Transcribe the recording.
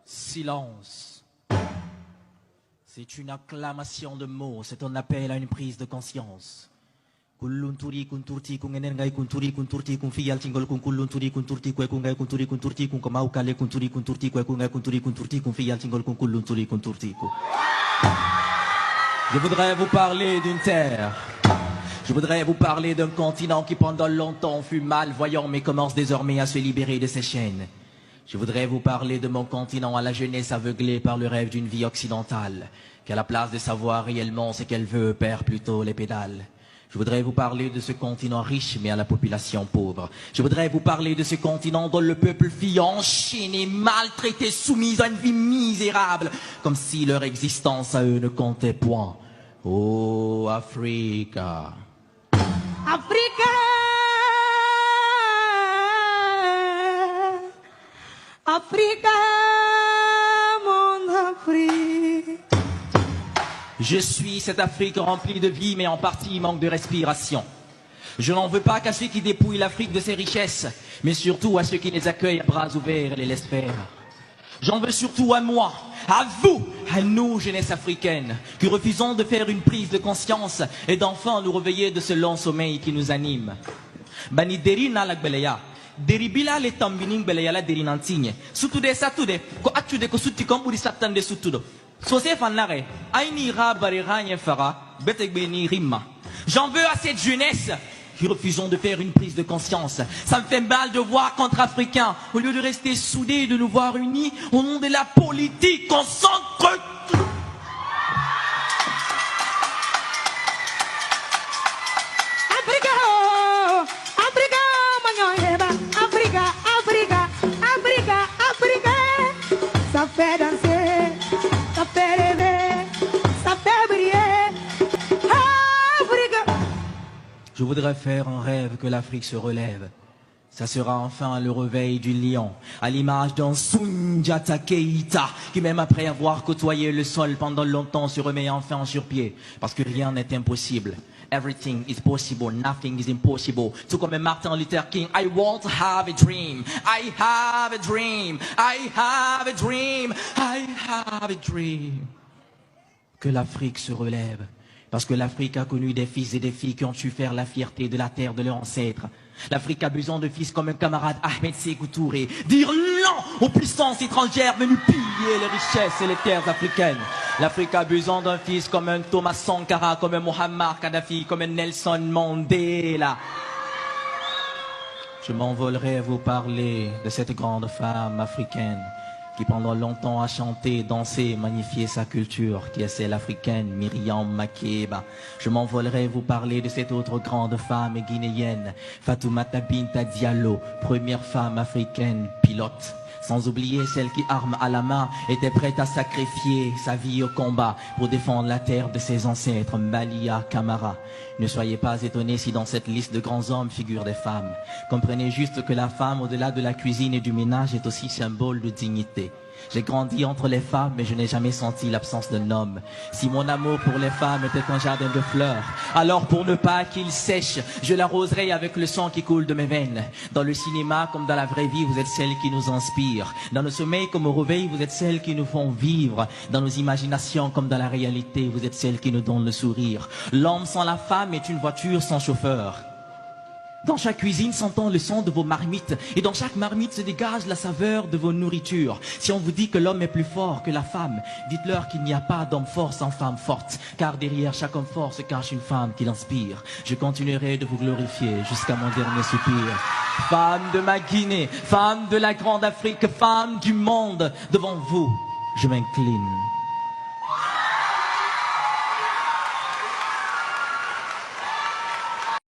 Silence. C'est une acclamation de mots, c'est un appel à une prise de conscience. Kulunturi kunturti kung enengai kunturi kunturti kung fial tingol kung kulunturi kunturti kwe kung gai kunturi kunturti kung kamau kale kunturi kunturti kwe kung gai kunturi kunturti kung fial tingol kung kulunturi kunturti kung. Je voudrais vous parler d'une terre. Je voudrais vous parler d'un continent qui pendant longtemps fut malvoyant mais commence désormais à se libérer de ses chaînes. Je voudrais vous parler de mon continent à la jeunesse aveuglée par le rêve d'une vie occidentale, qui à la place de savoir réellement ce qu'elle veut perd plutôt les pédales. Je voudrais vous parler de ce continent riche mais à la population pauvre. Je voudrais vous parler de ce continent dont le peuple vit enchaîné, maltraité, soumis à une vie misérable, comme si leur existence à eux ne comptait point. Oh, Africa. Africa, Africa, mon Afrique. Je suis cette Afrique remplie de vie, mais en partie manque de respiration. Je n'en veux pas qu'à ceux qui dépouillent l'Afrique de ses richesses, mais surtout à ceux qui les accueillent à bras ouverts et les laissent faire. J'en veux surtout à moi, à vous, à nous, jeunesse africaine, qui refusons de faire une prise de conscience et d'enfin nous réveiller de ce long sommeil qui nous anime. Bani deri nalak beleya, deri bila le tambining beleya la deri nantigne, sutude satude, ko atude ko suti kompuri satande sutudo. Sose fanare, aini ra bariragne fara, betek beni rimma. J'en veux à cette jeunesse qui refusons de faire une prise de conscience. Ça me fait mal de voir qu'entre Africains, au lieu de rester soudés et de nous voir unis, au nom de la politique, on s'entretue. Africa, Africa, manyoyeba, Africa, Africa, Africa, Africa. Ça fait danser, ça fait rêver, ça fait briller. Je voudrais faire un rêve que l'Afrique se relève. Ça sera enfin le réveil du lion, à l'image d'un Sundiata Keïta, qui même après avoir côtoyé le sol pendant longtemps se remet enfin sur pied, parce que rien n'est impossible. Everything is possible, nothing is impossible. Tout comme Martin Luther King, I want to have a dream, I have a dream, I have a dream, I have a dream. Que l'Afrique se relève. Parce que l'Afrique a connu des fils et des filles qui ont su faire la fierté de la terre de leurs ancêtres. L'Afrique a besoin de fils comme un camarade Ahmed Sékou Touré. Dire non aux puissances étrangères venues piller les richesses et les terres africaines. L'Afrique a besoin d'un fils comme un Thomas Sankara, comme un Muammar Kadhafi, comme un Nelson Mandela. Je m'envolerai à vous parler de cette grande femme africaine qui pendant longtemps a chanté, dansé, magnifié sa culture, qui est celle africaine, Myriam Makeba. Je m'envolerai vous parler de cette autre grande femme guinéenne, Fatoumata Binta Diallo, première femme africaine pilote. Sans oublier celle qui, arme à la main, était prête à sacrifier sa vie au combat pour défendre la terre de ses ancêtres, Malia Camara. Ne soyez pas étonnés si dans cette liste de grands hommes figurent des femmes. Comprenez juste que la femme, au-delà de la cuisine et du ménage, est aussi symbole de dignité. J'ai grandi entre les femmes, mais je n'ai jamais senti l'absence d'un homme. Si mon amour pour les femmes était un jardin de fleurs, alors pour ne pas qu'il sèche, je l'arroserai avec le sang qui coule de mes veines. Dans le cinéma comme dans la vraie vie, vous êtes celles qui nous inspirent. Dans le sommeil comme au réveil, vous êtes celles qui nous font vivre. Dans nos imaginations comme dans la réalité, vous êtes celles qui nous donnent le sourire. L'homme sans la femme est une voiture sans chauffeur. Dans chaque cuisine s'entend le son de vos marmites, et dans chaque marmite se dégage la saveur de vos nourritures. Si on vous dit que l'homme est plus fort que la femme, dites-leur qu'il n'y a pas d'homme fort sans femme forte, car derrière chaque homme fort se cache une femme qui l'inspire. Je continuerai de vous glorifier jusqu'à mon dernier soupir. Femme de ma Guinée, femme de la grande Afrique, femme du monde, devant vous, je m'incline.